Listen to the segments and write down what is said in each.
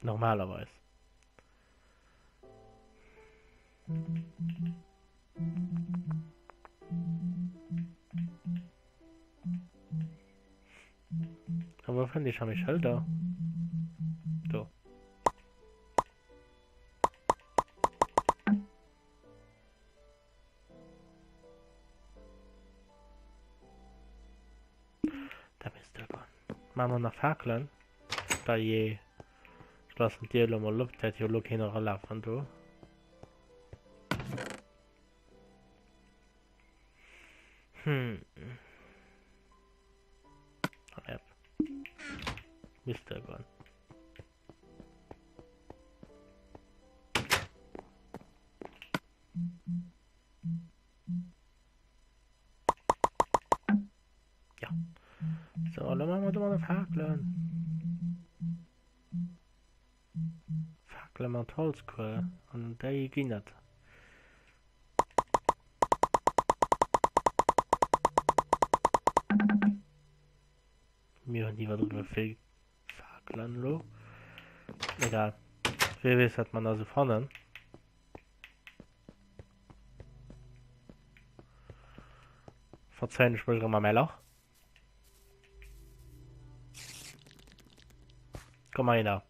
Normalerweise. Aber finde ich, habe ich Schilder. So. Da bist du. Machen wir noch Fackeln. Da je. Schlossen dir mal Luft, hat ja keine Rolle von du. App. Mr. Gun. Ja. So, dann machen wir doch mal eine Fackeln. Fackeln mit Holzkohle. Und da ging das. Mir haben die was drüber viel Fackeln, lo. Egal. Wer weiß, hat man da so vorne. Verzeihen, ich will mal mehr. Komm mal hin da.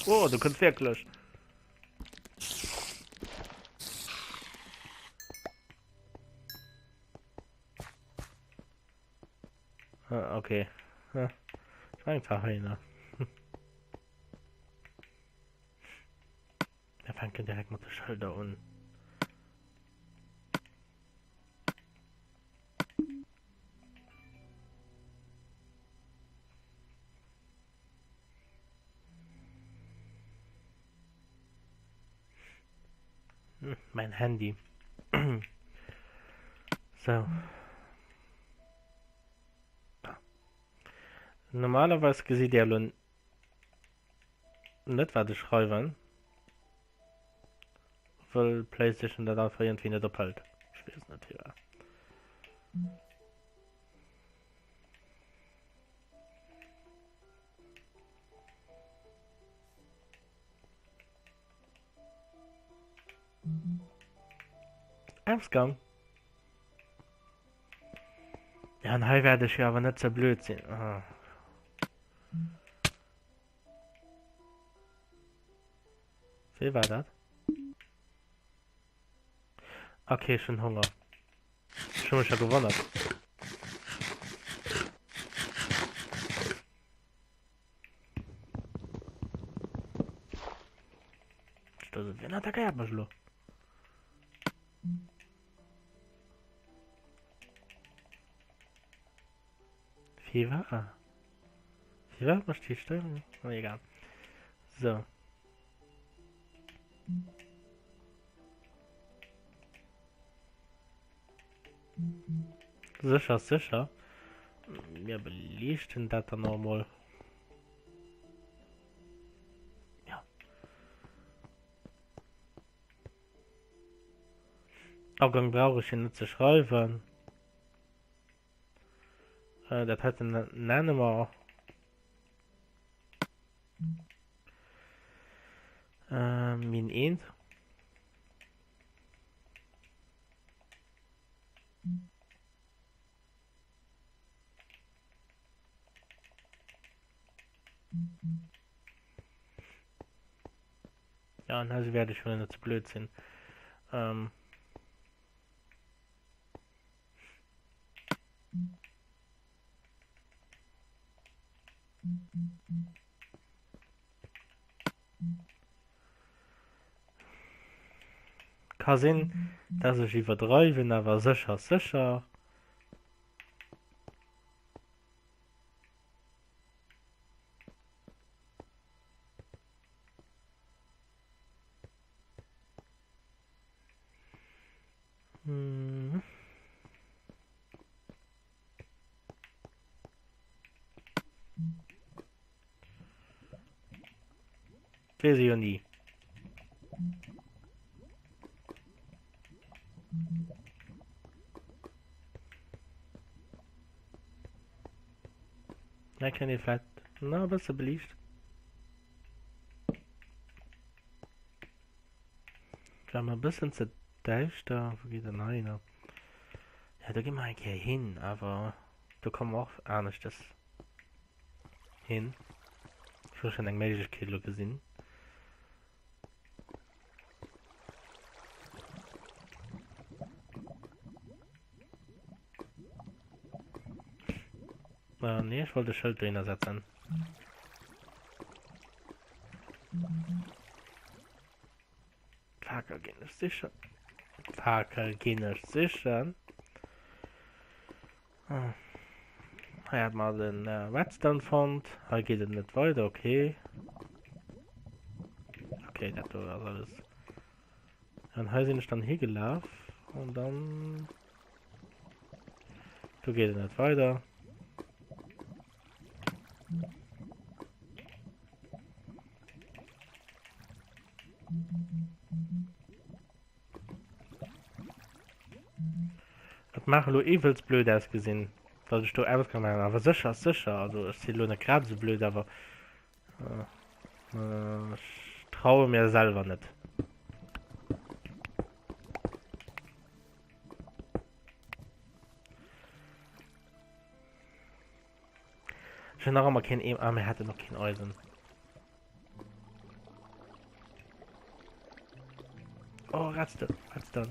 Oh, du kannst wirklich. Ah, okay. Ja. Ich war einfach hin. Wir fangen direkt mit der Schilder an. Mein Handy. So. Normalerweise sieht der nicht, was ich schreibe. Weil PlayStation da dafür irgendwie nicht doppelt. Ich weiß nicht, ja. Ausgang. Ja, und heute werde ich ja aber nicht so blöd sein. Ah. Wie war das? Okay, schon Hunger. Schon mich ja gewundert. Also, wen hat der gehabt, Schlo? Fieber? Fieber? Was steht da? Oh, egal. So. Sicher, sicher. Mir beliebt denn das dann nochmal. Ja. Abgang brauche ich hier nicht zu schreiben. Das hat eine Nummer. Min 1. Ja, und also werde ich schon nicht zu blöd sein. Kann sein, dass ich übertreibe, aber sicher, sicher. Weiß ich ja nie. Na, kann ich vielleicht. Na, bist du beliebt? war mal ein bisschen zu düster. Wo geht denn rein? Ja, da gehen wir eigentlich hin, aber da kommen wir auch auch nicht das hin. Ich habe schon ein mäßiges Kilo gesehen. Nee, ich wollte Schild drin ersetzen. Fackel gehen ist sicher. Fackel gehen ist sicher. Hm. Hier hat man den Redstone Fund. Hier geht es nicht weiter, okay. Okay, das war alles. Dann hier sind dann hier gelaufen. Und dann. Du geht es nicht weiter. Das machen nur evils blöd ausgesehen. Dass ich da alles kann machen. Aber sicher, sicher. Also ich sehe nur nicht gerade so blöd, aber ich traue mir selber nicht. Ich habe noch einmal kein er hatte noch kein Eisen. Oh, Redstone. Redstone.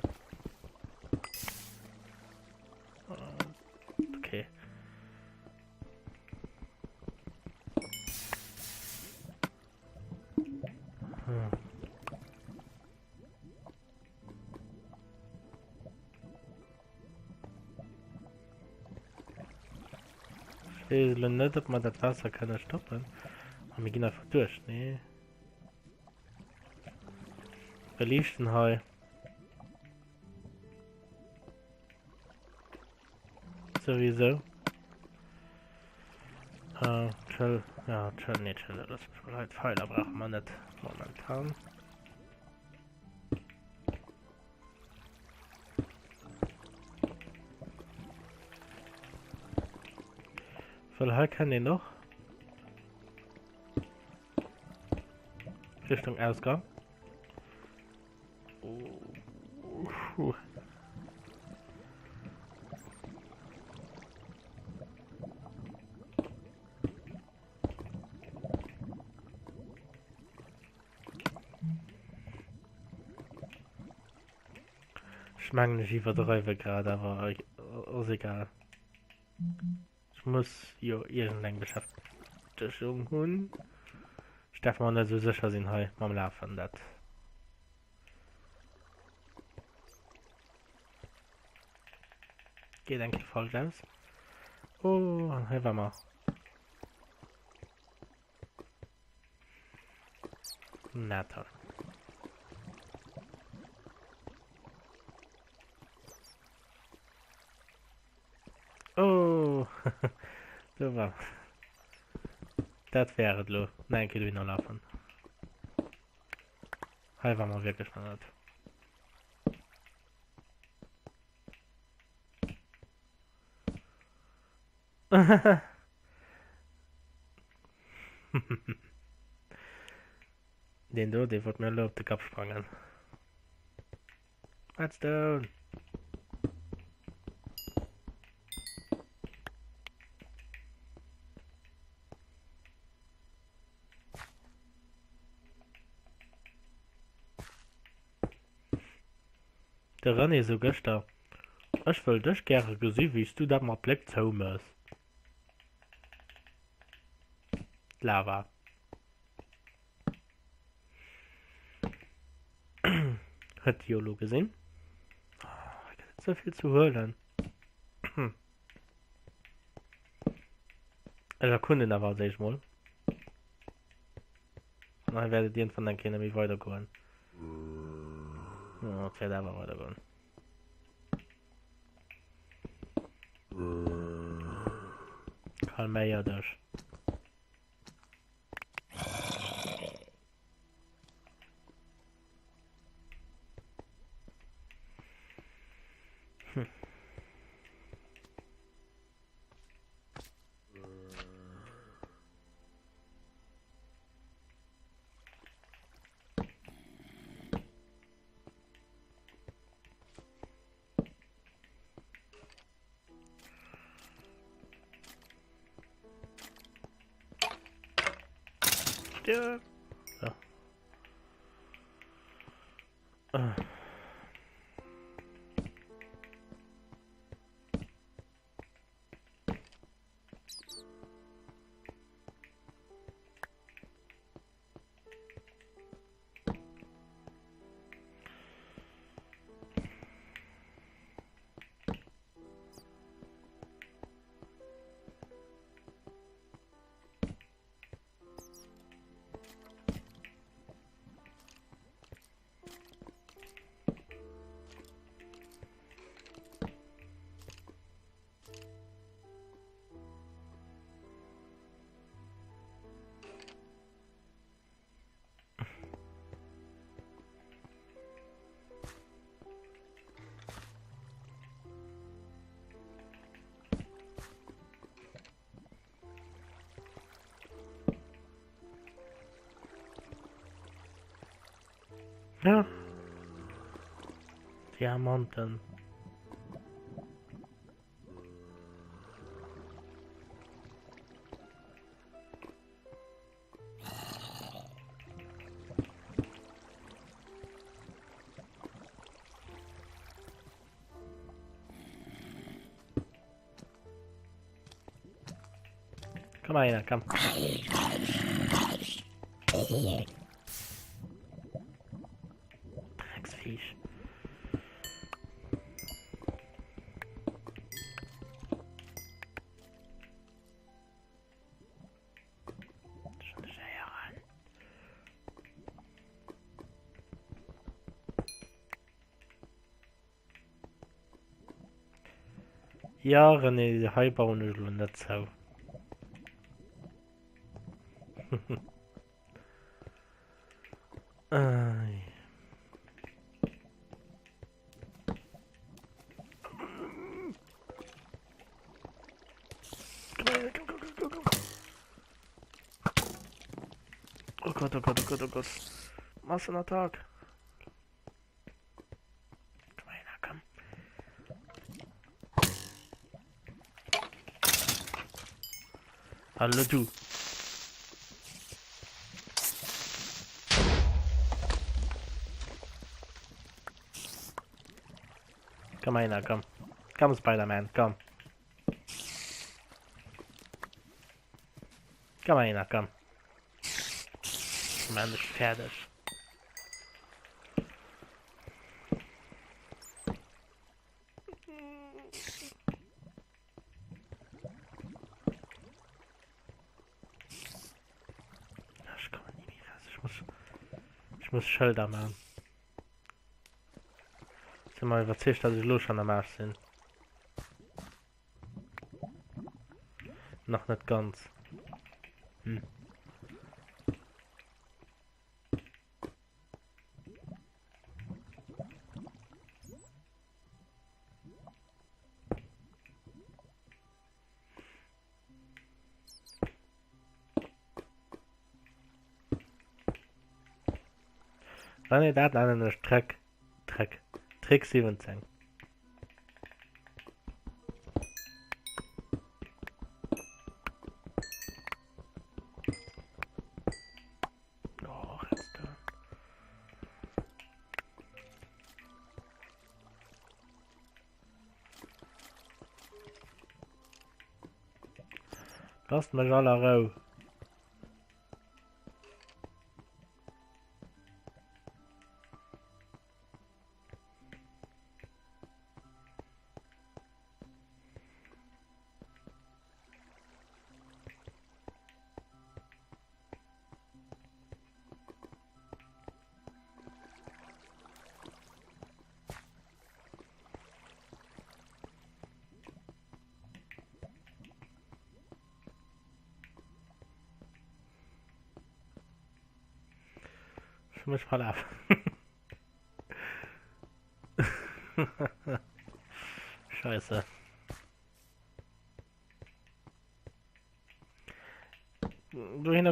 Okay. Ich weiß nicht, ob man das Wasser kann stoppen. Aber wir gehen einfach durch, ne? Wer liegt denn heu? Sowieso. Chill. Ja, chill, ne, chill. Das ist halt Pfeiler braucht man nicht momentan. Voll kann ich noch. Richtung Ausgang. Ich mag nicht übertreiben gerade, aber ist egal. Ich muss hier irgendeine Beschäftigung holen. Ich darf mir nicht so sicher sein, hey, beim Laufen, das. Geht eigentlich voll raus. Oh, hier war mal. Na toll. Oh, super. Das wäre lo. Nein, geht noch laufen. Hier war mal wirklich mal nicht. Den wird mir auf den Kopf sprangen. Redstone. Der René so gestern. Ich will dich gerne gesehen, wie du da mal Black Thomas. Lava. Hat Jolo gesehen? Oh, ich hab so viel zu hören. Also Kunde da war, sag ich mal. Und dann werdet ihr von deinen Kindern mich weitergehen. Ja, ich werde aber weitergehen. Karl Mayer durch. Stirb! So. Ja. Diamanten. Komm mal her, komm. Drecksviech. Schon sehr ran. Ja, René, die Heilbaunödel und nicht so. Ai. Oh Gott, oh Gott, oh Gott, oh Gott. Massenattack. Komm her, komm. Hallo du. Komm her, komm. Komm, Spider-Man, komm. Komm her, komm. Man ist fertig. Ich komme nie mehr raus. Ich muss Schilder machen. Ich bin mal überzeugt, dass ich los an der Marsch bin. Noch nicht ganz. Hm. Nein, da hat einen Trick 17. Oh, jetzt da. Lasst mich alle raus. Ich muss mal ab. Scheiße. Du hin